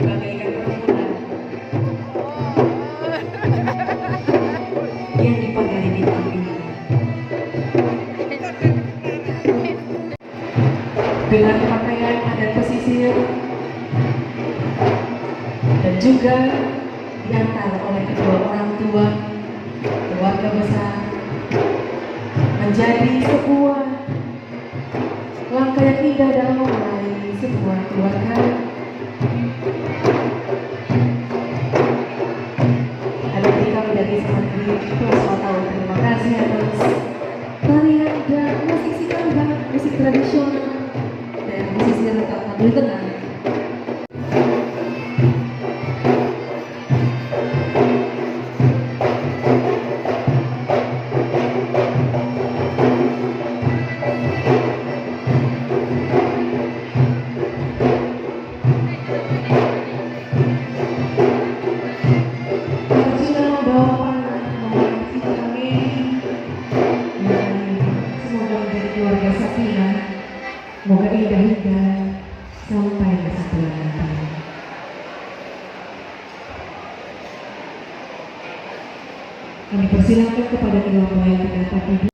bagaikan rembulan yang dipagari bintang bintang. Dengan pakaian adat pesisir dan juga diantar oleh kedua orang tua, keluarga besar, menjadi sebuah langkah yang indah dalam memulai sebuah keluarga. Adik-adik kami dari Semanggi Plus tahu terima kasih atas tarian dan musik sikambang, musik tradisional dan musisi rekaman di tengah. Semoga indah-indah sampai kesimpulan nanti. Kami persilakan kepada kedua mempelai yang terdapat di